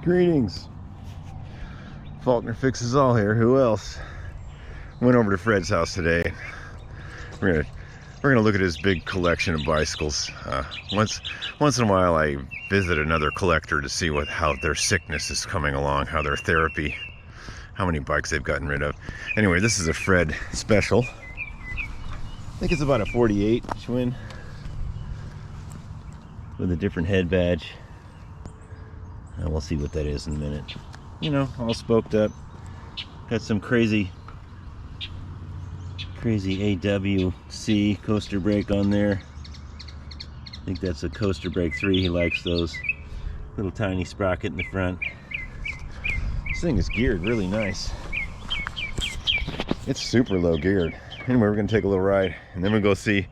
Greetings. Faulkner Fixes All here. Who else? Went over to Fred's house today. We're gonna look at his big collection of bicycles. Once in a while, I visit another collector to see how their sickness is coming along, how their therapy, how many bikes they've gotten rid of. Anyway, this is a Fred special. I think it's about a 48 Schwinn with a different head badge. And we'll see what that is in a minute. You know, all spoked up. Got some crazy AWC coaster brake on there. I think that's a coaster brake 3. He likes those. Little tiny sprocket in the front. This thing is geared really nice. It's super low geared. Anyway, we're gonna take a little ride and then we'll go see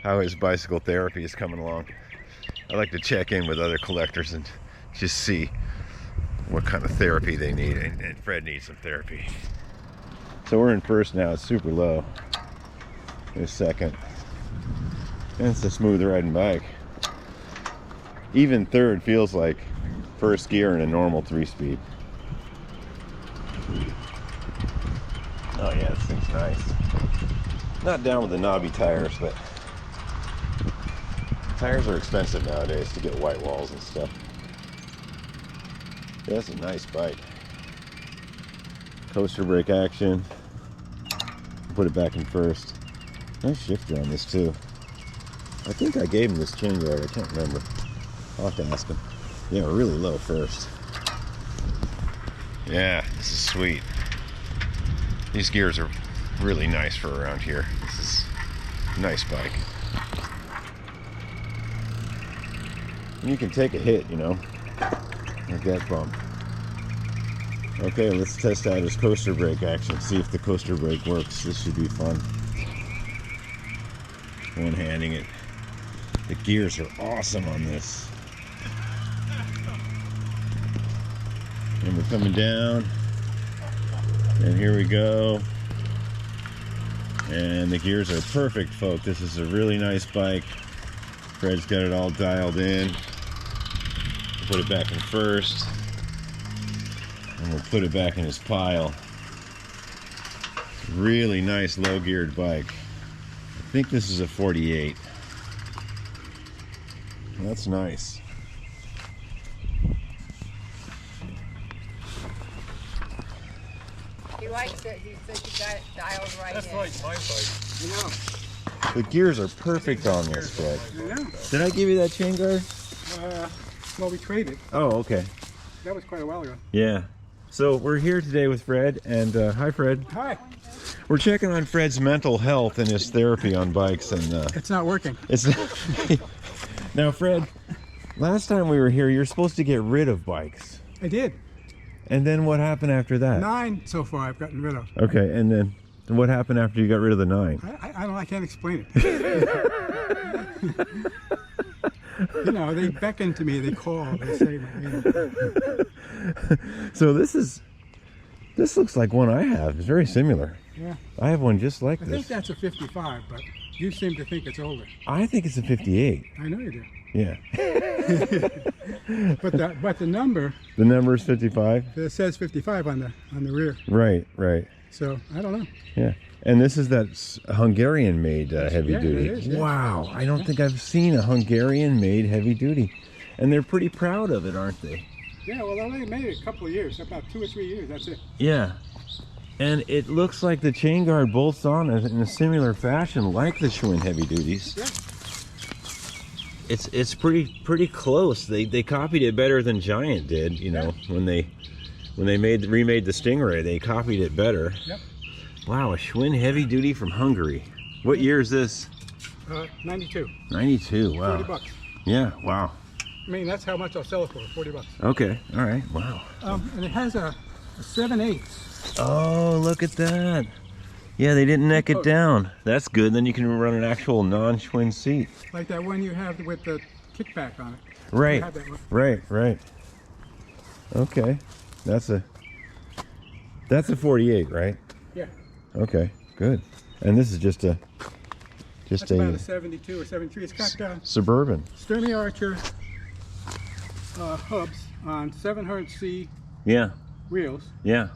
how his bicycle therapy is coming along. I like to check in with other collectors and just see what kind of therapy they need, and Fred needs some therapy. So we're in first now. It's super low. There's second, and it's a smooth riding bike. Even third feels like first gear in a normal 3-speed. Oh yeah, this thing's nice. Not down with the knobby tires, but tires are expensive nowadays to get white walls and stuff. Yeah, that's a nice bike. Coaster brake action. Put it back in first. Nice shifter on this too. I think I gave him this chain guard. I can't remember. I'll have to ask him. Yeah, really low first. Yeah, this is sweet. These gears are really nice for around here. This is a nice bike. And you can take a hit, you know. Like that bump. Okay, let's test out his coaster brake action. See if the coaster brake works. This should be fun. One-handing it. The gears are awesome on this. And we're coming down. And here we go. And the gears are perfect, folks. This is a really nice bike. Fred's got it all dialed in. Put it back in first, and we'll put it back in his pile. Really nice low geared bike. I think this is a 48. That's nice. He likes it. He said you got it dialed right in. That's like my bike. You know. The gears are perfect on this, Fred. Yeah. Did I give you that chain guard? Well, we traded. Oh, okay. That was quite a while ago. Yeah. So we're here today with Fred, and hi, Fred. Hi. We're checking on Fred's mental health and his therapy on bikes, and It's not working. it's now, Fred. Last time we were here, you're supposed to get rid of bikes, I did. and then what happened after that? 9 so far I've gotten rid of. Okay, and then what happened after you got rid of the 9? I don't know. I can't explain it. You know, they beckon to me. They call. They say, you know. So this looks like one I have. It's very similar. Yeah. I have one just like I this. think that's a 55, but you seem to think it's older. I think it's a 58. I know you do. Yeah. But the number, The number is 55. it says 55 on the rear. Right, right. So I don't know. Yeah. And this is that Hungarian-made heavy Yeah, duty. it is, yeah. Wow, I don't think I've seen a Hungarian-made heavy duty, and they're pretty proud of it, aren't they? Yeah. Well, they only made it a couple of years, about 2 or 3 years. That's it. Yeah. And it looks like the chain guard bolts on in a similar fashion, like the Schwinn heavy duties. Yeah. It's pretty close. They copied it better than Giant did. You know, when they remade the Stingray, they copied it better. Yep. Wow, a Schwinn heavy duty from Hungary. What year is this? 92. 92. Wow. $40. Yeah. Wow. I mean, that's how much I'll sell it for. $40. Okay. All right. Wow. And it has a 7/8. Oh, look at that. Yeah, they didn't neck it down. That's good. Then you can run an actual non-Schwinn seat. Like that one you have with the kickback on it. Right. I have that one. Right. Okay. That's a 48, right? Yeah. Okay. Good. And this is just That's about a 72 or 73. It's got Suburban. Sterling Archer hubs on 700C Yeah, wheels. yeah.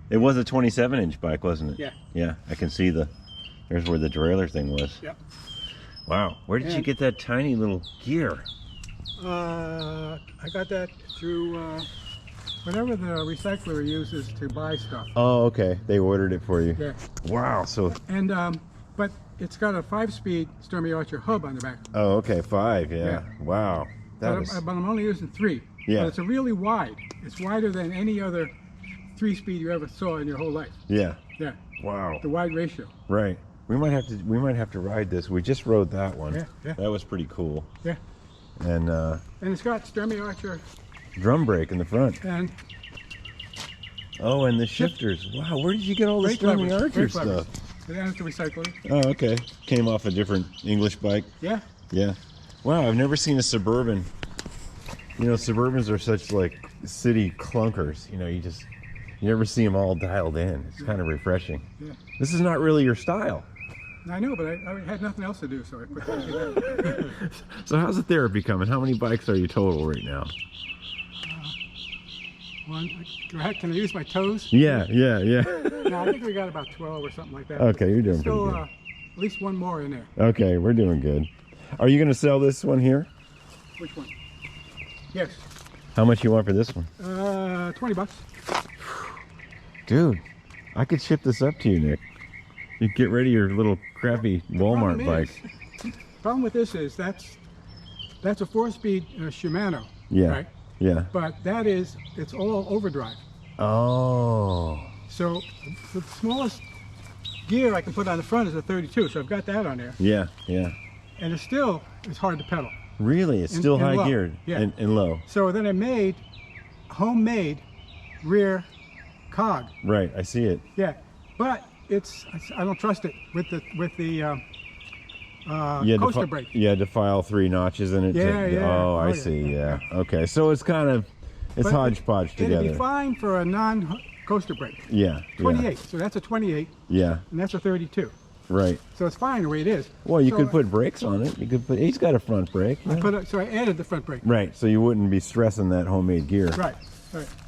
It was a 27-inch bike, wasn't it? Yeah. Yeah, I can see there's where the derailleur thing was. Yep. Wow, where did you And- get that tiny little gear? I got that through whatever the recycler uses to buy stuff. Oh, okay. They ordered it for you. Yeah. Wow, so... And but it's got a 5-speed Sturmey Archer hub on the back. Oh, okay, 5, yeah. Yeah. Wow. But I'm only using 3. Yeah. But it's a really wide. It's wider than any other 3-speed you ever saw in your whole life. Yeah. Yeah. Wow. The wide ratio. Right. We might have to ride this. We just rode that one. Yeah, yeah. That was pretty cool. Yeah. And it's got Sturmey Archer drum brake in the front. and Oh, and the shifters. Wow, where did you get all this brake Sturmey levers. Archer Brake stuff? levers. And then it's the recycler. Oh, okay. Came off a different English bike. Yeah. Yeah. Wow, I've never seen a Suburban. You know, Suburbans are such like city clunkers. You know, you never see them all dialed in. It's kind of refreshing. Yeah. This is not really your style. I know, but I had nothing else to do, so I put that together. So how's the therapy coming? How many bikes are you total right now? Can I use my toes? Yeah. No, I think we got about 12 or something like that. Okay, you're doing Still, pretty good. at least one more in there. Okay, we're doing good. Are you going to sell this one here? Which one? Yes. How much you want for this one? $20. Dude, I could ship this up to you, Nick. You get rid of your little crappy Walmart bike. Problem with this is that's a 4-speed Shimano. Yeah. Right? Yeah. But it's all overdrive. Oh. So the smallest gear I can put on the front is a 32. So I've got that on there. Yeah. And it's hard to pedal. Really? It's And- still and high low. geared Yeah. and low. So then I made homemade rear cog. Right, I see it. Yeah, but I don't trust it with the coaster brake. You had to file 3 notches in it. Yeah. Oh, I Oh, see. yeah. Yeah. Okay, so it's kind of But hodgepodge It'd be together. fine for a non-coaster brake. Yeah. 28. So that's a 28, Yeah. and that's a 32. Right. So it's fine the way it is. Well, you So could put brakes on it. You could put. He's got a front brake. Yeah. So I added the front brake. Right. So you wouldn't be stressing that homemade gear. Right.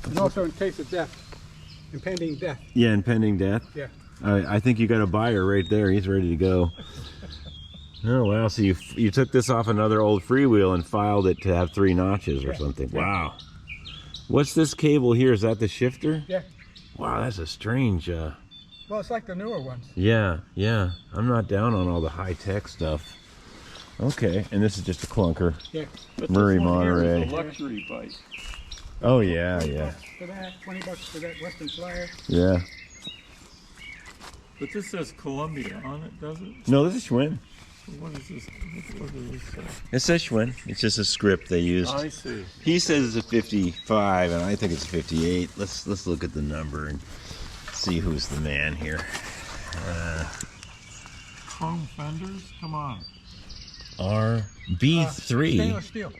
And also in case of death, impending death. Yeah, impending death. Yeah. I think you got a buyer right there. He's ready to go. Oh wow! So you took this off another old freewheel and filed it to have 3 notches or something. Yeah. Wow. What's this cable here? Is that the shifter? Yeah. Wow, that's a strange. Well, it's like the newer ones. Yeah. I'm not down on all the high-tech stuff. Okay, and this is just a clunker. Yeah. But Murray, this one here is Monterey. a luxury bike. Oh yeah. For that, $20 for that Western Flyer. Yeah. But this says Columbia on it, does it? No, this is Schwinn. What is this? What does this say? It says Schwinn. It's just a script they used. I see. He says it's a 55, and I think it's a 58. Let's look at the number and see who's the man here. Chrome fenders? Come on. B3. Stainless steel.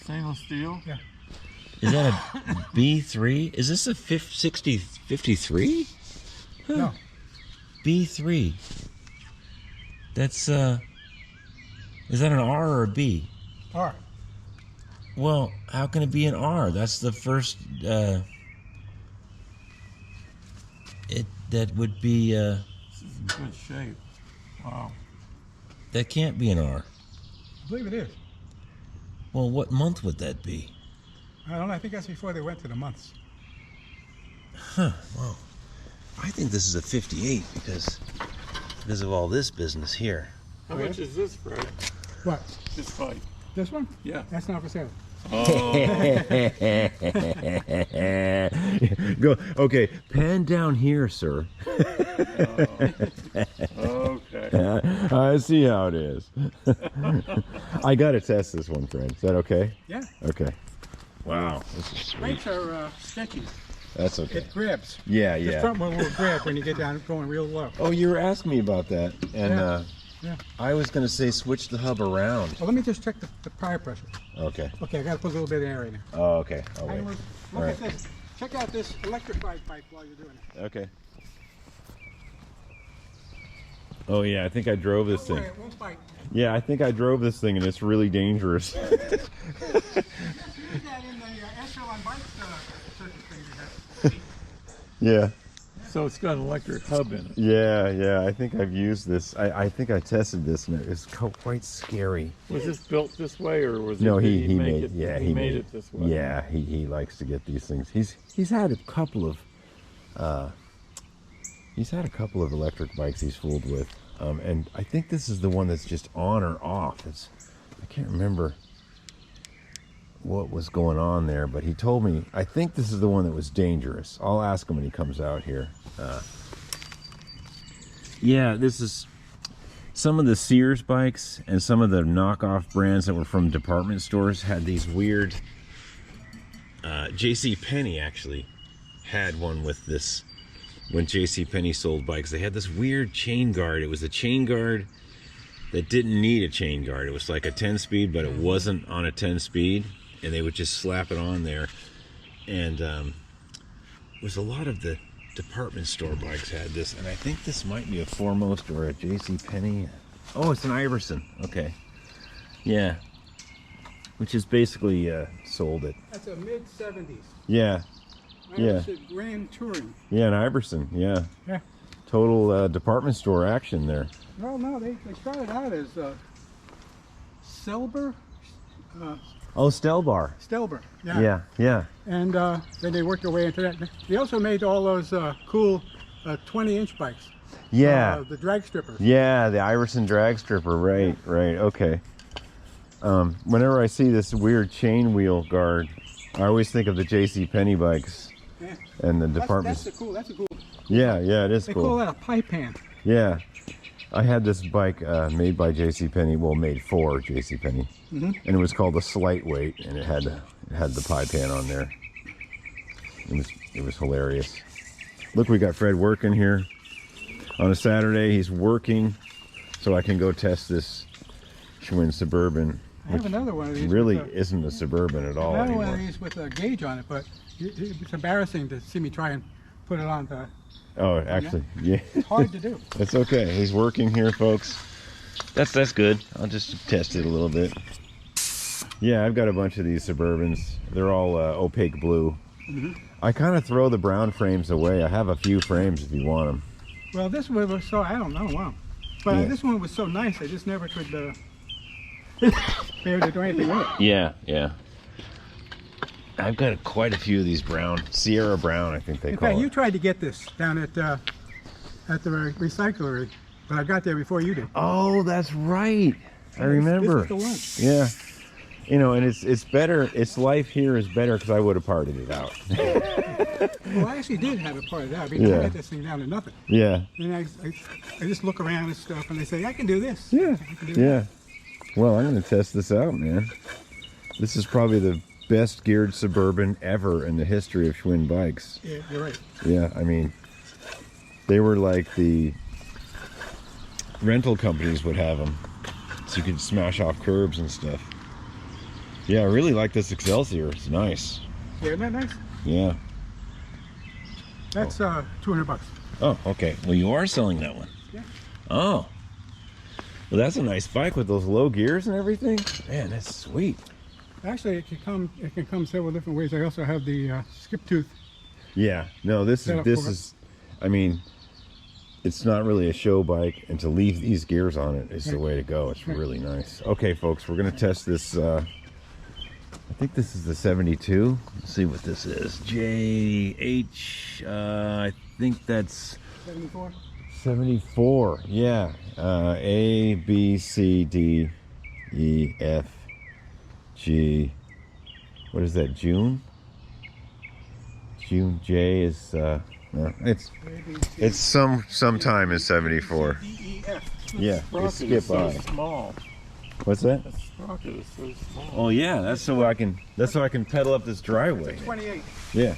Stainless steel? Yeah. Is that a B3? Is this a 53? No. B3. That's is that an R or a B? R. Well, how can it be an R? That's the first that would be This is in good shape. Wow. that can't be an R. I believe it is. Well, what month would that be? I don't know. I think that's before they went to the months. Huh, well, I think this is a 58 because of all this business here. How much is this, Fred? What? This bike? This one? Yeah. That's not for sale. Oh, Go, okay, pan down here, sir. okay. I see how it is. I gotta test this one, Fred. Is that okay? Yeah. Okay. Wow, this is sweet. Brakes are sketchy. That's okay. It grabs. Yeah, The yeah. front one will grab when you get down going real low. Oh, you were asking me about that, and Yeah. I was gonna say switch the hub around. Well, let me just check the tire pressure. Okay. Okay, I got to put a little bit of air in there. Oh, okay. I'll wait. And look All at this. Check out this electrified bike while you're doing it. Okay. Oh yeah, I think I drove this Don't thing. worry, it won't bite. Yeah, I think I drove this thing, and it's really dangerous. Use that in the Echelon bike store. circuit thing they have. Yeah. So it's got an electric hub in it. Yeah. I think I've used this. I think I tested this, and it's quite scary. Was this built this way, or was No, it? he did made make it? yeah he made it this way. Yeah, he likes to get these things. He's had a couple of electric bikes he's fooled with, and I think this is the one that's just on or off. I can't remember what was going on there, but he told me, I think this is the one that was dangerous. I'll ask him when he comes out here. Yeah, this is some of the Sears bikes and some of the knockoff brands that were from department stores had these weird, JCPenney actually had one with this. When JCPenney sold bikes, they had this weird chain guard. It was a chain guard that didn't need a chain guard. It was like a 10-speed, but it wasn't on a 10-speed, and they would just slap it on there. And it was a lot of the department store bikes had this, and I think this might be a Foremost or a JCPenney. Oh, it's an Iverson. Okay, yeah, which is basically sold it. That's a mid-70s. Yeah. Yeah. Grand Touring. Yeah, an Iverson. Yeah. Yeah. Total department store action there. Well, no, they started out as Selber. Oh, Stelbar. Stelber. Yeah. And then they worked their way into that. They also made all those cool 20-inch bikes. Yeah. The drag strippers. Yeah, the Iverson drag stripper. Right. Okay. Whenever I see this weird chain wheel guard, I always think of the JCPenney bikes. Yeah. And the department. That's a cool. Yeah, it is They cool. call that a pipe hand. Yeah. I had this bike made by JCPenney, well, made for JCPenney, and it was called the Slight Weight, and it had the pie pan on there. It was hilarious. Look, we got Fred working here on a Saturday. He's working, so I can go test this Schwinn Suburban. I have another one of these. Really isn't a Suburban at all Another anymore. one of these with a gauge on it, but it's embarrassing to see me try and put it on the. Oh, actually, yeah. It's hard to do. It's okay. He's working here, folks. That's good. I'll just test it a little bit. Yeah, I've got a bunch of these Suburbans. They're all opaque blue. I kind of throw the brown frames away. I have a few frames if you want them. Well, this one was so, I don't know, wow. But Yeah. this one was so nice, I just never could bear to do anything with it. Yeah. I've got quite a few of these brown, Sierra Brown, I think they In call fact, you it. tried to get this down at the recyclery, but I got there before you did. Oh, that's right. I remember. This is the one. Yeah. You know, and it's better. Its life here is better because I would have partied it out. Well, I actually did have a part of that because Yeah. I got this thing down to nothing. Yeah. And I just look around and stuff, and they say, I can do this. Yeah. I can do that. Yeah. Well, I'm going to test this out, man. This is probably the best geared Suburban ever in the history of Schwinn bikes. Yeah, you're right. Yeah, I mean, they were like the rental companies would have them, so you could smash off curbs and stuff. Yeah, I really like this Excelsior. It's nice. Yeah, isn't that nice? Yeah. That's $200. Oh, okay. Well, you are selling that one. Yeah. Oh. Well, that's a nice bike with those low gears and everything. Man, that's sweet. Actually, it can come several different ways. I also have the skip tooth. Yeah. No, this is. I mean, it's not really a show bike, and to leave these gears on it is the way to go. It's really nice. Okay, folks, we're gonna test this. I think this is the 72. Let's see what this is. JH. I think that's 74. 74. Yeah. A B C D E F G. What is that? June. June. J is. It's sometime in 74. Yeah. You Sprocket skip is so I. small. What's that? The sprocket is so small. Oh yeah, that's so I can pedal up this driveway. 28. Yeah.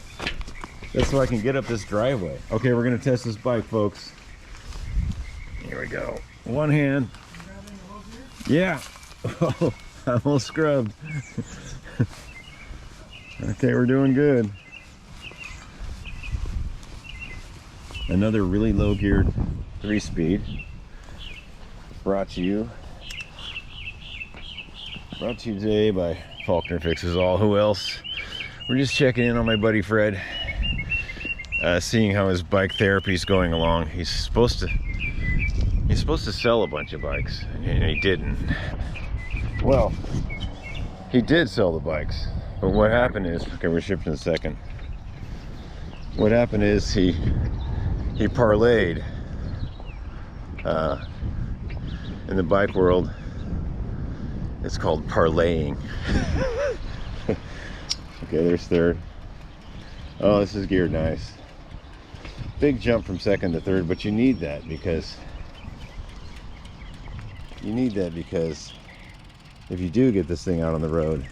That's so I can get up this driveway. Okay, we're gonna test this bike, folks. Here we go. One hand. Yeah. Oh, I'm all scrubbed. Okay, we're doing good. Another really low geared 3-speed. Brought to you today by Faulkner Fixes All. Who else? We're just checking in on my buddy Fred, seeing how his bike therapy is going along. He's supposed to sell a bunch of bikes, and he didn't. Well, he did sell the bikes, but what happened is, okay, we're shipping in a second. What happened is he parlayed. In the bike world, it's called parlaying. Okay, there's third. Oh, this is geared nice. Big jump from second to third, but you need that because if you do get this thing out on the road,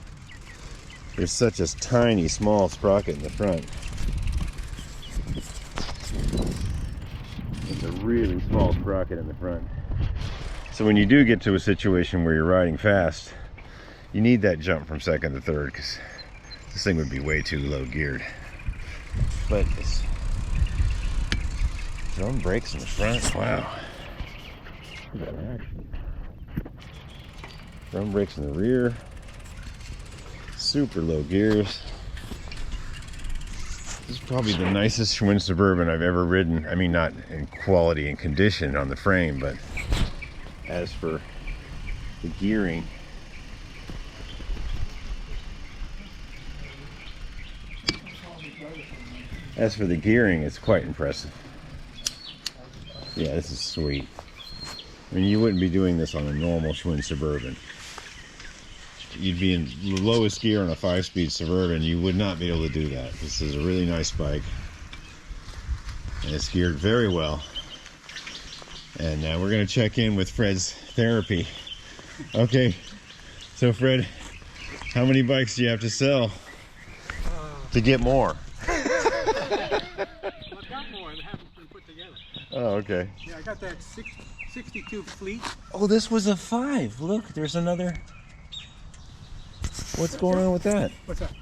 there's such a tiny, small sprocket in the front. It's a really small sprocket in the front. So when you do get to a situation where you're riding fast, you need that jump from second to third, because this thing would be way too low geared. But it's drum brakes in the front. Wow. Look at that action. Drum brakes in the rear. Super low gears. This is probably the nicest Schwinn Suburban I've ever ridden. I mean, not in quality and condition on the frame, but as for the gearing, it's quite impressive. Yeah, this is sweet. I mean, you wouldn't be doing this on a normal Schwinn Suburban. You'd be in the lowest gear on a 5-speed Suburban. You would not be able to do that. This is a really nice bike, and it's geared very well. And we're going to check in with Fred's therapy. Okay, so Fred, how many bikes do you have to sell to get more? Well, I've got more that haven't been put together. Oh, okay. Yeah, I got that 62 Fleet. Oh, this was a 5. Look, there's another. What's going on with that? What's that?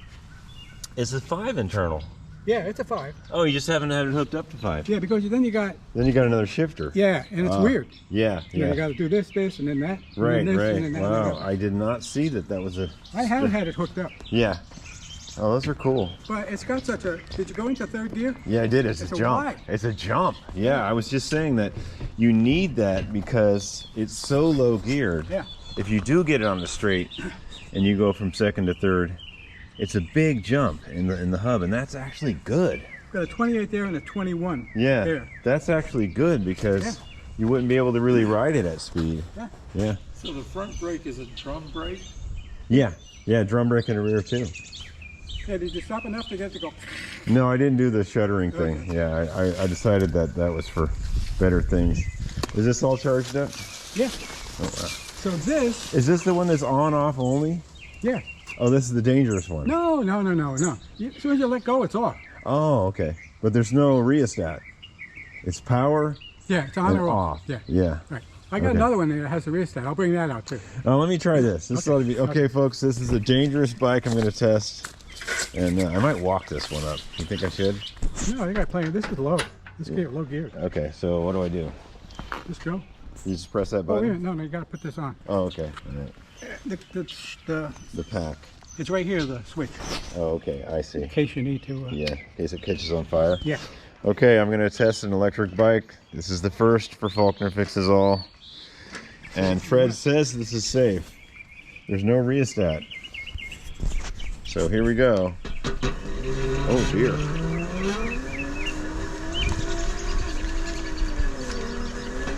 It's a 5 internal. Yeah, it's a 5. Oh, you just haven't had it hooked up to 5. Yeah, because then you got. Then you got another shifter. Yeah, and it's weird. Yeah, You know, you got to do this, and then that. And Right, then this, right. And then that, Wow, and that. I did not see that was a. I have had it hooked up, Yeah. Oh, those are cool. but it's got such a. Did you go into third gear? Yeah, I did. It's a jump. Y. It's a jump. Yeah, I was just saying that you need that because it's so low geared. Yeah. If you do get it on the straight and you go from second to third, it's a big jump in the hub, and that's actually good. Got a 28 there and a 21 Yeah, there. that's actually good because you wouldn't be able to really ride it at speed. Yeah. Yeah. So the front brake is a drum brake? Yeah. Yeah, drum brake in the rear too. Yeah, did you stop enough to get it to go? No, I didn't do the shuttering thing. Yeah, I decided that was for better things. Is this all charged up? Yeah. Oh, wow. So this, Is this the one that's on off only? yeah. Oh, this is the dangerous one. No. As soon as you let go, it's off. Oh, okay. But there's no rheostat. It's power Yeah, it's on and or off. Yeah. Yeah. Right. I got Okay. another one there that has a rheostat. I'll bring that out too. Oh, let me try this. This ought to be okay, Okay. folks. This is a dangerous bike. I'm going to test, and I might walk this one up. You think I should? No, you got plenty. This is low. This gear, low gear. Okay. So what do I do? Just go. You just press that Oh, button. yeah, no, you got to put this on. Oh, okay. All right. The The pack. it's right here, the switch, Oh, okay. I see. in case you need to. Yeah. In case it catches on fire. Yeah. Okay, I'm gonna test an electric bike. This is the first for Faulkner Fixes All. And Fred says this is safe. There's no rheostat. So here we go. Oh dear.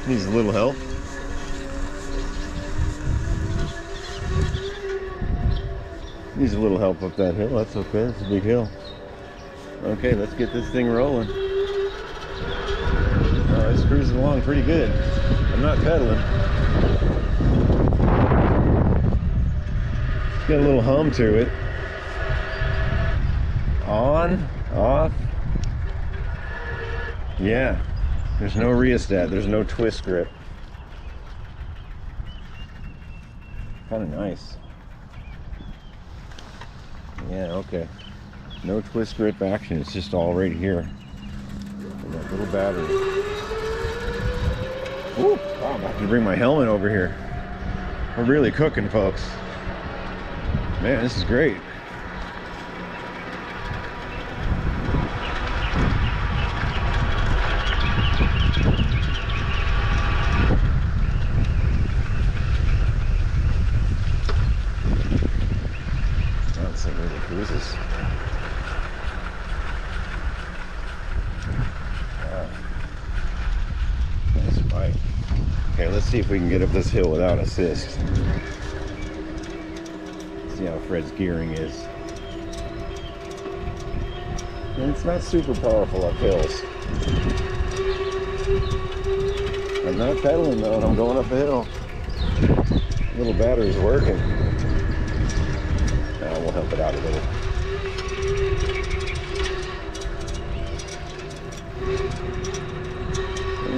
Needs a little help. Needs a little help up that hill. That's okay, it's a big hill. Okay, let's get this thing rolling. Oh, it's cruising along pretty good. I'm not pedaling. It's got a little hum to it. On, off. Yeah, there's no rheostat, there's no twist grip. Kind of nice. Yeah, okay. No twist grip action, it's just all right here. And that little battery. Ooh, wow, I'm about to bring my helmet over here. We're really cooking, folks. Man, this is great. Let's see if we can get up this hill without assist. See how Fred's gearing is. And it's not super powerful up hills. I'm not pedaling though, and I'm going up a hill. Little battery's working. We'll help it out a little.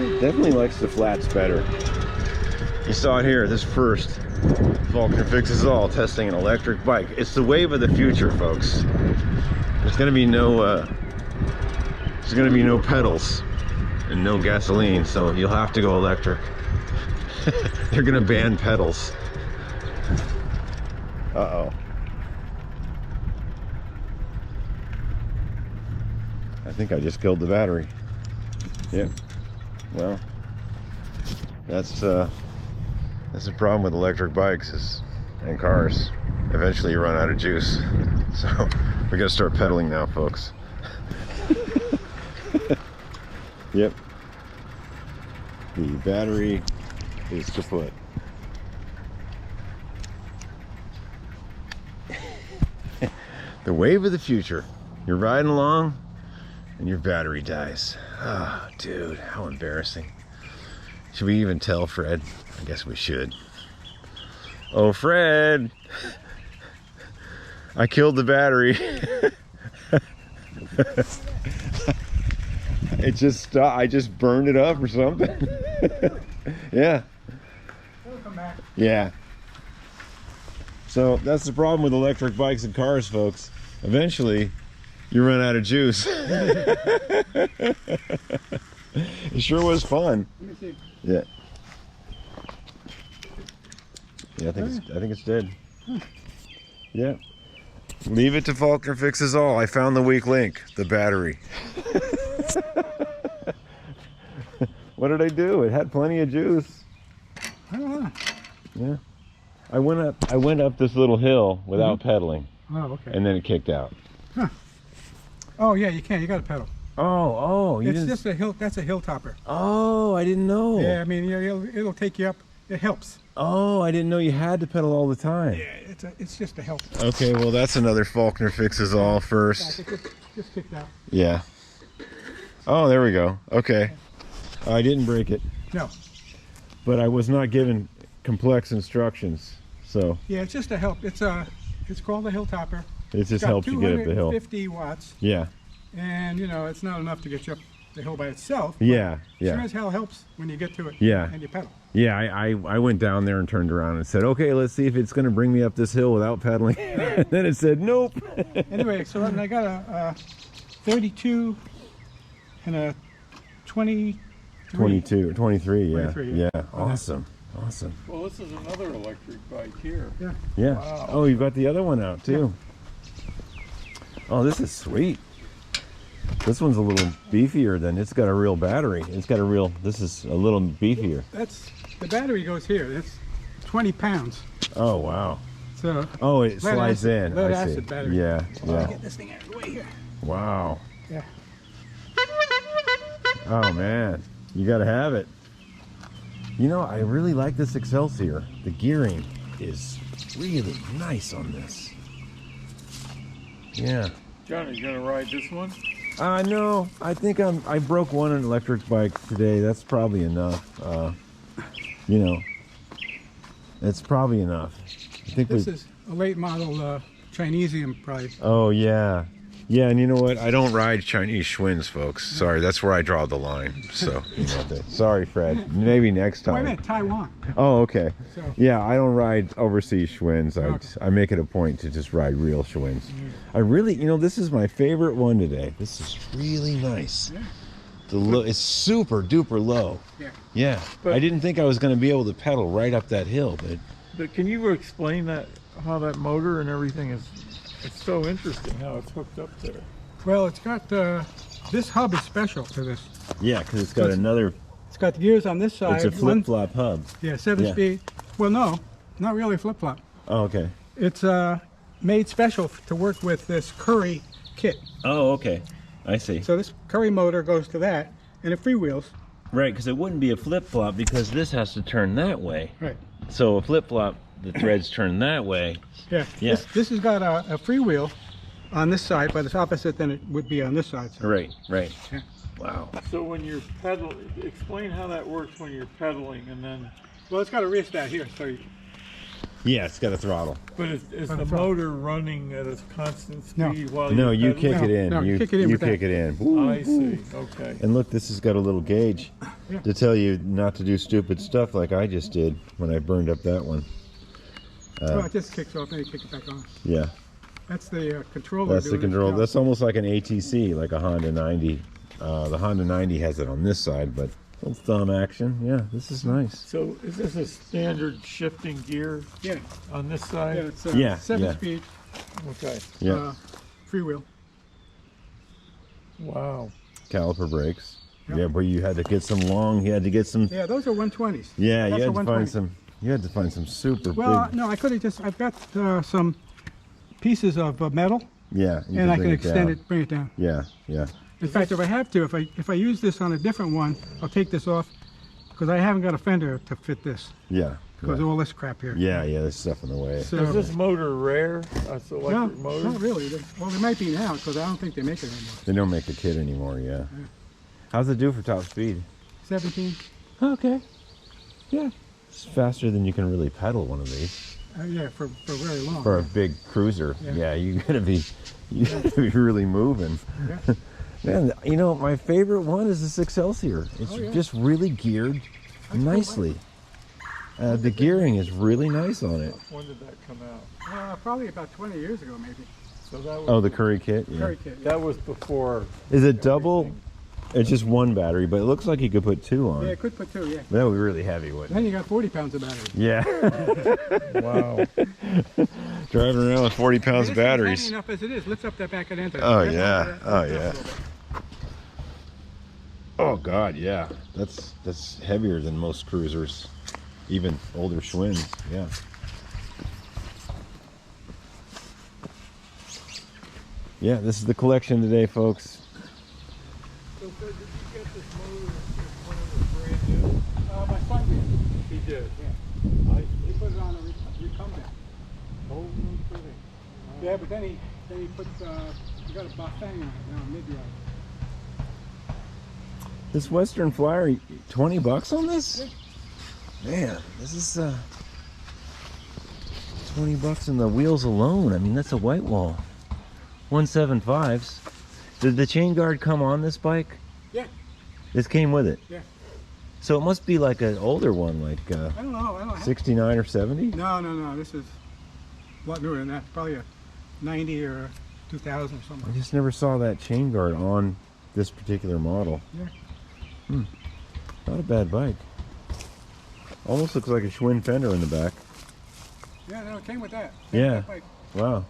It definitely likes the flats better. You saw it here, this first Faulkner Fixes All testing an electric bike. It's the wave of the future, folks. There's gonna be no pedals and no gasoline, so you'll have to go electric. They're gonna ban pedals. Uh-oh. I think I just killed the battery. Yep. Well, that's the problem with electric bikes and cars. Eventually you run out of juice. So we gotta start pedaling now, folks. Yep. The battery is kaput. The wave of the future. You're riding along and your battery dies. Oh, dude, how embarrassing. Should we even tell Fred? I guess we should. Oh, Fred, I killed the battery. It just stopped. I just burned it up or something. Yeah. It'll come back. Yeah. So that's the problem with electric bikes and cars, folks. Eventually, you run out of juice. It sure was fun. Let me see. Yeah. Yeah, I think it's dead. Yeah. Leave it to Faulkner Fixes All. I found the weak link, the battery. What did I do? It had plenty of juice. I don't know. Yeah. I went up this little hill without pedaling, Oh, okay. and then it kicked out. Huh. Oh, yeah, you can. You got to pedal. Oh, you It's didn't. just a hill. That's a hill topper. Oh, I didn't know. Yeah, I mean, it'll take you up. It helps. Oh, I didn't know you had to pedal all the time. Yeah, it's just a help. Okay, well that's another Faulkner Fixes All first. Just kicked out. Yeah. Oh, there we go. Okay. I didn't break it, No. but I was not given complex instructions, so Yeah, it's just a help. It's called a hill topper. it just It's got helps you get up the hill. 250 watts, Yeah. and it's not enough to get you up the hill by itself. Yeah. Sure Yeah. as hell helps when you get to it. Yeah. And you pedal. Yeah. I went down there and turned around and said, okay, let's see if it's going to bring me up this hill without pedaling. And then it said, nope. Anyway, so then I got a 32 and a 23. 22, 23. Yeah. 23, Yeah. yeah. Awesome. Awesome. Well, this is another electric bike here. Yeah. Yeah. Wow. Oh, you've got the other one out too. Oh, this is sweet. This one's a little beefier than it's got a real battery. This is a little beefier. The battery goes here. That's 20 pounds. Oh, wow. So Oh, it slides in. lead I see. acid battery. Yeah, yeah. get this thing out of the way here. Wow. Yeah. Oh, man. You got to have it. I really like this Excelsior. The gearing is really nice on this. Yeah. John, are you gonna ride this one? No, I think I broke one on an electric bike today. That's probably enough. It's probably enough. I think This is a late model Chinesium price. Oh, yeah. Yeah, and you know what? I don't ride Chinese Schwinns, folks. Sorry, that's where I draw the line. So, sorry, Fred. Maybe next Wait a time. minute, Taiwan. Oh, okay. So, Yeah, I don't ride overseas Schwinns. Okay. I make it a point to just ride real Schwinns. I really, this is my favorite one today. This is really nice. Yeah. It's super duper low. Yeah. Yeah. But- I didn't think I was going to be able to pedal right up that hill, but But can you explain how that motor and everything is? It's so interesting how it's hooked up there. Well, it's got this hub is special for this. yeah, because it's got So it's- another. It's got the gears on this side. It's a flip-flop hub. Yeah, 7-speed. Well, no, not really flip-flop. Oh, okay. It's made special to work with this Curry kit. Oh, okay. I see. So this Curry motor goes to that, and it freewheels. Right, because it wouldn't be a flip-flop because this has to turn that way. Right. So a flip-flop, the threads turn that way. Yeah. Yeah. This has got a freewheel on this side, but it's opposite than it would be on this side. So. Right, right. Yeah. Wow. So when you're pedaling, explain how that works when you're pedaling, and then. Well, it's got a wrist here, so you, Yeah, it's got a throttle. But is On the the front. motor running at a constant No. speed while No, you're you kick pedaling? it in. No, you kick it in with kick that. it in. I see. Okay. And look, this has got a little gauge Yeah. to tell you not to do stupid stuff like I just did when I burned up that one. well, it just kicks off and you kick it back on. Yeah, That's the controller. that's the doing it. control. Yeah. That's almost like an ATC, like a Honda 90. The Honda 90 has it on this side, but little thumb action. Yeah, this is nice. So is this a standard shifting gear Yeah. on this Yeah, side? it's Yeah, 7-speed Okay. Yeah, freewheel. Wow. caliper brakes. Yeah. Yeah, where you had to get some long. You had to get some. Yeah, those are 120s. Yeah, That's you a had to 120. find some. You had to find some super Well, big. no, I could have just. I've got some pieces of metal, Yeah, you and I bring can it extend down. it, bring it down. Yeah, yeah. In fact, if I have to, if I use this on a different one, I'll take this off because I haven't got a fender to fit this Yeah. because Yeah. all this crap here. Yeah, there's stuff in the way. So, Is this motor rare? It's no, electric motor? not really. Well, they might be now because I don't think they make it anymore. They don't make the kit anymore, yeah. How's it do for top speed? 17. Okay. Yeah. It's faster than you can really pedal one of these. Yeah, for very long. For a big cruiser. Yeah. Yeah, you gotta be really moving. Yeah. Man, you know, my favorite one is this Excelsior. It's Oh, yeah. just really geared nicely. The gearing is really nice on it. When did that come out? Probably about 20 years ago, maybe. So that was, Oh, the Curry kit? Yeah. Very kid. Yeah. that was before. Is it double? It's just one battery, but it looks like you could put two on. Yeah, it could put two. Yeah. That would be really heavy, wouldn't it? Then you got 40 pounds of battery. Yeah. Wow. Driving around with 40 pounds of This is batteries. heavy enough as it is. Lifts up that back end. Oh, yeah. Oh, yeah. Oh God, yeah. That's heavier than most cruisers, even older Schwinns. Yeah. Yeah, this is the collection today, folks. So did you get this motor when it was brand new? My son did. He did. Yeah. I He put it on a recumbent. Oh, no kidding. Yeah, but then he put he got a buffet on it now, mid-ride. This Western Flyer, 20 bucks on this? Man, this is 20 bucks in the wheels alone. I mean, that's a white wall. 175s. Did the chain guard come on this bike? Yeah. This came with it. Yeah. So it must be like an older one, like I don't know. I don't have. 69 or 70? No. This is a lot newer than that. Probably a 90 or a 2000 or I something. just never saw that chain guard on this particular model. Yeah. Not a bad bike. Almost looks like a Schwinn fender in the back. Yeah, no, it came with that. Yeah. Like, Wow.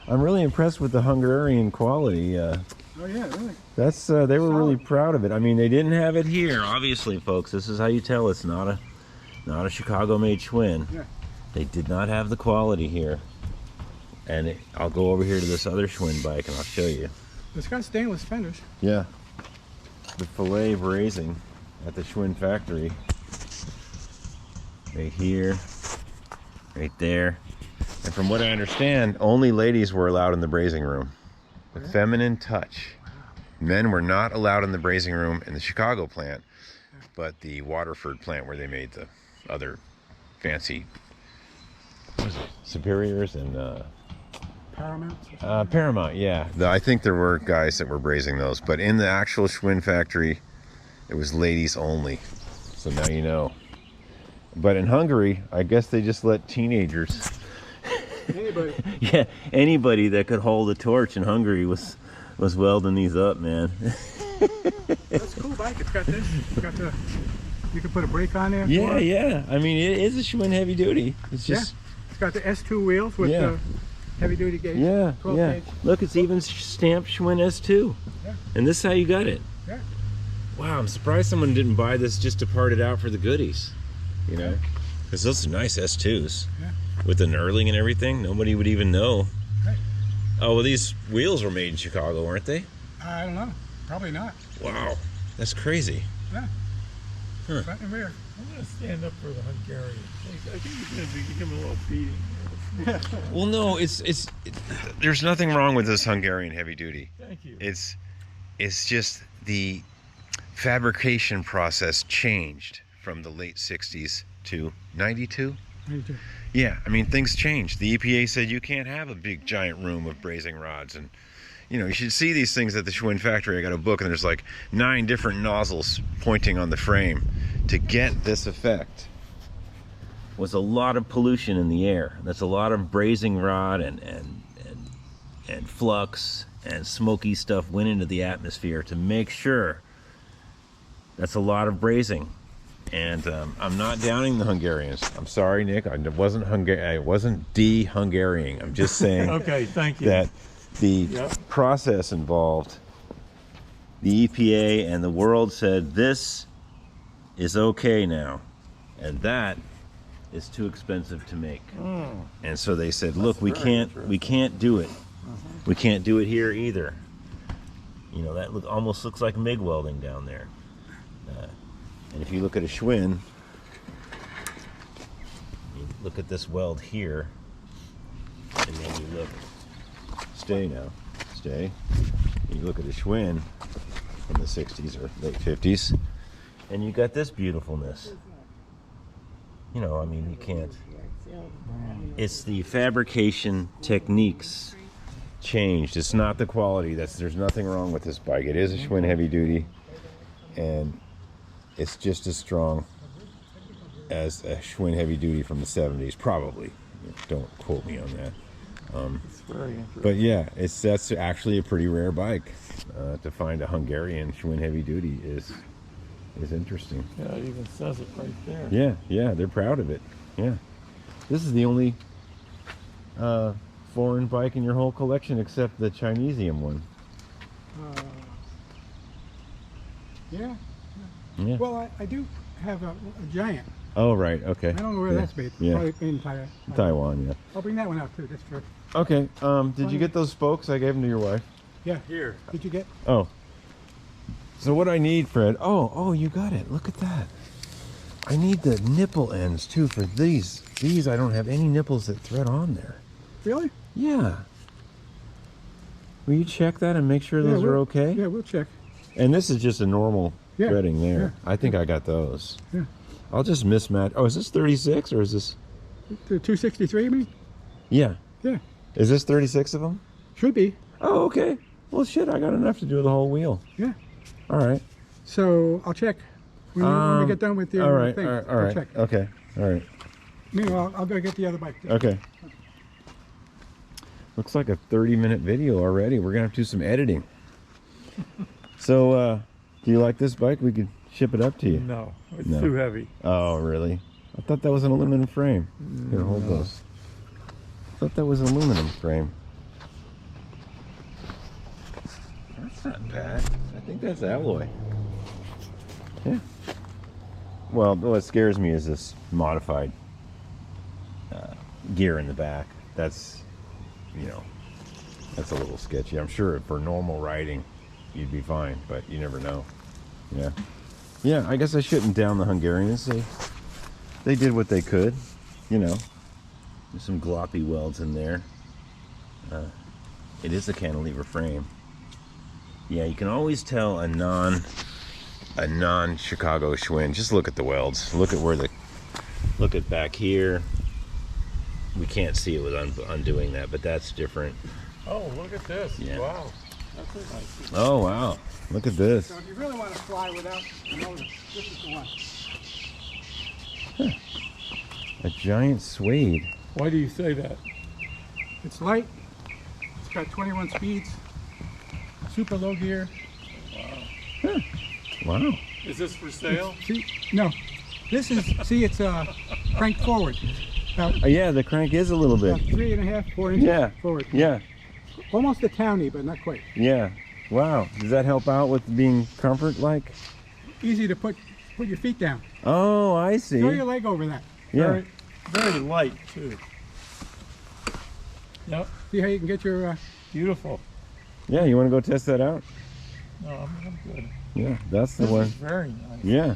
I'm really impressed with the Hungarian quality. oh yeah, really. That's they were really Solid. proud of it. I mean, they didn't have it here, obviously, folks. This is how you tell it's not a Chicago-made Schwinn. Yeah. They did not have the quality here. And I'll go over here to this other Schwinn bike and I'll show you. It's got stainless fenders. Yeah. The fillet brazing at the Schwinn factory. Right here. Right there. And from what I understand, only ladies were allowed in the brazing room. The feminine touch. Men were not allowed in the brazing room in the Chicago plant, but the Waterford plant where they made the other fancy Superiors and Paramount. Paramount, yeah. I think there were guys that were brazing those, but in the actual Schwinn factory, it was ladies only. So now you know. But in Hungary, I guess they just let teenagers. Anybody. Yeah, anybody that could hold a torch in Hungary was welding these up, man. That's a cool bike. It's got this. It's got the. You can put a brake on there. if you Yeah, want. yeah. I mean, it is a Schwinn heavy duty. It's just. It's got the S2 wheels with Yeah. the heavy duty gauge. Yeah, 12 yeah. gauge. Look, it's even stamped Schwinn S2. Yeah. And this is how you got it. Yeah. Wow, I'm surprised someone didn't buy this just to part it out for the goodies. You know? Because those are nice S2s. Yeah. With the knurling and everything, nobody would even know. Right. Oh, well, these wheels were made in Chicago, weren't they? I don't know. Probably not. Wow, that's crazy. Yeah. Huh. Front and rear. I'm going to stand up for the Hungarian. I think he's going to give him a little beating. Well, no, there's nothing wrong with this Hungarian heavy duty. Thank you. It's just the fabrication process changed from the late 60s to 92. 92. Yeah, I mean, things changed. The EPA said you can't have a big giant room of brazing rods, and you should see these things at the Schwinn factory. I got a book, and there's like 9 different nozzles pointing on the frame to get this effect. Was a lot of pollution in the air. That's a lot of brazing rod and flux and smoky stuff went into the atmosphere to make sure. That's a lot of brazing. And I'm not downing the Hungarians. I'm sorry, Nick. I wasn't de-Hungarian. I'm just saying Okay, thank you. that the process involved, the EPA and the world said this is okay now, and that is too expensive to make. And so they said, look, we can't do it. We can't do it here either. That almost looks like MIG welding down there. And if you look at a Schwinn, you look at this weld here, and then you look, stay. You look at a Schwinn from the 60s or late 50s, and you got this beautifulness. I mean, you can't. It's the fabrication techniques changed. It's not the quality. There's nothing wrong with this bike. It is a Schwinn heavy duty, and it's just as strong as a Schwinn heavy duty from the 70s, probably. Don't quote me on that. It's very interesting. But yeah, that's actually a pretty rare bike. To find a Hungarian Schwinn heavy duty is interesting. Yeah, it even says it right there. Yeah, they're proud of it. Yeah, this is the only foreign bike in your whole collection except the Chinesium one. Yeah. Yeah. Well, I do have a giant. Oh, right. Okay. I don't know where that's made. Yeah. Probably made in Taiwan. Taiwan. Yeah. I'll bring that one out too, just for. Okay. Did you get those spokes? I gave them to your wife. Yeah. Here. Did you get? Oh. So what I need, Fred? Oh, you got it. Look at that. I need the nipple ends too for these. These I don't have any nipples that thread on there. Really? Yeah. Will you check that and make sure those are okay? Yeah, we'll check. And this is just a normal threading there. Yeah. I think I got those. Yeah. I'll just mismatch. Oh, is this 36 or is this? The 263, you mean? Yeah. Yeah. Is this 36 of them? Should be. Oh, okay. Well, shit, I got enough to do the whole wheel. Yeah. All right. So I'll check when we get done with your thing. All I'll right. check. Okay. All right. Meanwhile, I'll go get the other bike. Okay. Looks like a 30-minute video already. We're gonna have to do some editing. So, do you like this bike? We could ship it up to you. No, it's No. too heavy. Oh, really? I thought that was an aluminum frame. Here, hold those. I thought that was an aluminum frame. That's not bad. I think that's alloy. Yeah. Well, what scares me is this modified gear in the back. That's, that's a little sketchy. I'm sure for normal riding, you'd be fine, but you never know. Yeah. Yeah, I guess I shouldn't down the Hungarians. They did what they could, There's some gloppy welds in there. It is a cantilever frame. Yeah, you can always tell a non-Chicago Schwinn. Just look at the welds. Look at back here. We can't see it with undoing that, but that's different. Oh, look at this. Yeah. Wow. That's a nice. Oh, wow. Look at this. So if you really want to fly without a motor, this is the one. A giant suede. Why do you say that? It's light. It's got 21 speeds. Super low gear. Wow. Is this for sale? See, no. This is, it's cranked forward. About, Yeah, the crank is a little about bit. 3.5, 4 inches forward. Yeah. Almost a townie, but not quite. Yeah. Wow. Does that help out with being comfort-like? Easy to put your feet down. Oh, I see. Throw your leg over that. Yeah. Very light, too. Yep. See how you can get your... Beautiful. Yeah, you want to go test that out? No, I'm good. Yeah, that's the This one. is very nice. Yeah.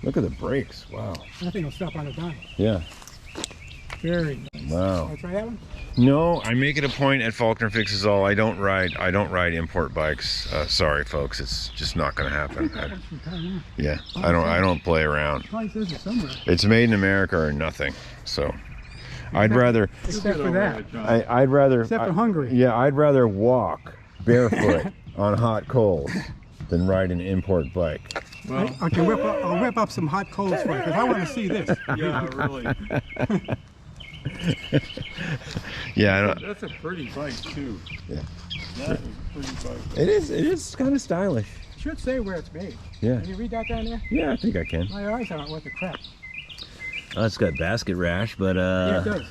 Look at the brakes. Wow. That thing will stop on a dime. Yeah. Very nice. Wow. Want to try that one? No, I make it a point at Faulkner Fixes All. I don't ride import bikes. Sorry, folks. It's just not going to happen. Yeah. I don't play around. Probably says it somewhere. It's made in America or nothing. So, I'd rather. Except for that. I'd rather. Except for Hungary. Yeah, I'd rather walk barefoot on hot coals than ride an import bike. Well, I'll whip up some hot coals for you because I want to see this. yeah, really. Yeah, I don't. That's a pretty bike too. Yeah. That is a pretty bike. It is. It is kind of stylish. It should say where it's made. Yeah. Can you read that down there? Yeah, I think I can. My eyes aren't worth the crap. Oh, it's got basket rash, but Yeah, it does.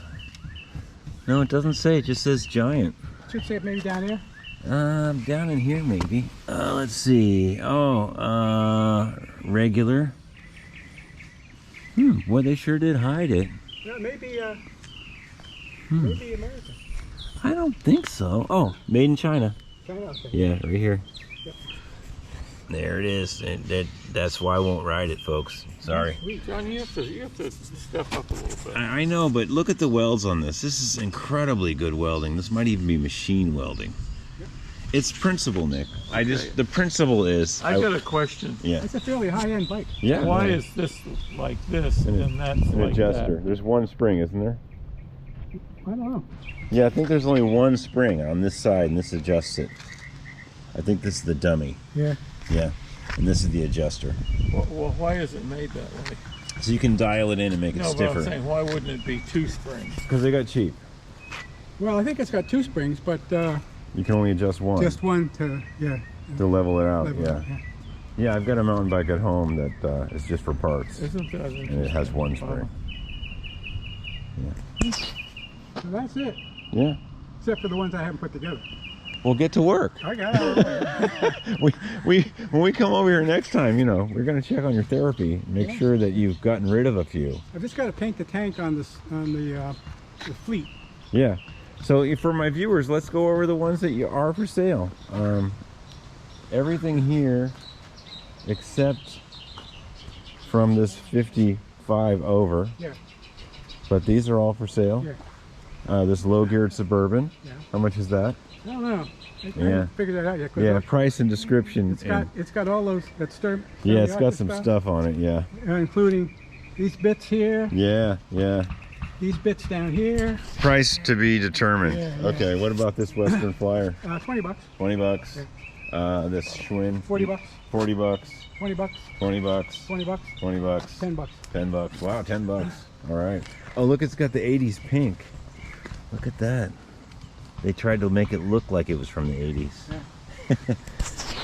no, it doesn't say. It just says giant. It should say it maybe down here. Down in here maybe. Let's see. Oh, regular. Boy, they sure did hide it. Yeah, maybe maybe American. I don't think so. Oh, made in China. China, okay. Yeah, right here. Yep. There it is. That's why I won't ride it, folks. Sorry. John, you have to step up a little bit. I know, but look at the welds on this. This is incredibly good welding. This might even be machine welding. It's principle, Nick. The principle is. I got a question. Yeah. It's a fairly high-end bike. Yeah. Why is this like this and that's an like adjuster? There's one spring, isn't there? I don't know. Yeah, I think there's only one spring on this side, and this adjusts it. I think this is the dummy. Yeah. Yeah, and this is the adjuster. that? Well, why is it made that way? So you can dial it in and make it No, but stiffer. I'm saying, why wouldn't it be 2 springs? Because they got cheap. Well, I think it's got 2 springs, but You can only adjust one just one to to level it out. level Yeah. it, Yeah, I've got a mountain bike at home that is just for parts, Isn't that interesting? and it has one spring. So that's it. Yeah. Except for the ones I haven't put together. We'll get to work. I got it. When we come over here next time, you know, we're gonna check on your therapy, make sure that you've gotten rid of a few. I've just got to paint the tank on this the fleet. Yeah. So for my viewers, let's go over the ones that are for sale. Everything here, except from this 55 over. Yeah. But these are all for sale. Yeah. This low-geared Suburban. Yeah. How much is that? I don't know. I Yeah. haven't figured that out yet. 'Cause Yeah, price and description. it's got all those that stir. Yeah, it's got some stuff on it. Yeah. Including these bits here, Yeah. Yeah. these bits down here. Price to be determined. Yeah, yeah. Okay. What about this Western Flyer? $20. 20 bucks. This Schwinn. $40. 40 bucks. $20. 20 bucks. $20. 20 bucks. $10. 10 bucks. Wow, 10 bucks. All right. Oh, look, it's got the 80s pink. Look at that. They tried to make it look like it was from the 80s. Yeah.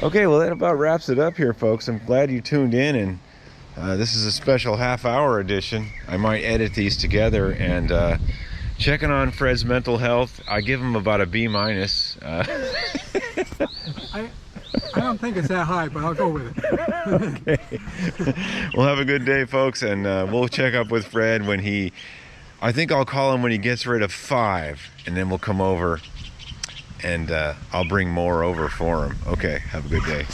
Okay, well, that about wraps it up here, folks. I'm glad you tuned in, and this is a special half-hour edition. I might edit these together, and checking on Fred's mental health. I give him about a B-. I don't think it's that high, but I'll go with it. Okay. Well, have a good day, folks, and we'll check up with Fred when he... I think I'll call him when he gets rid of 5, and then we'll come over, and I'll bring more over for him. Okay, have a good day.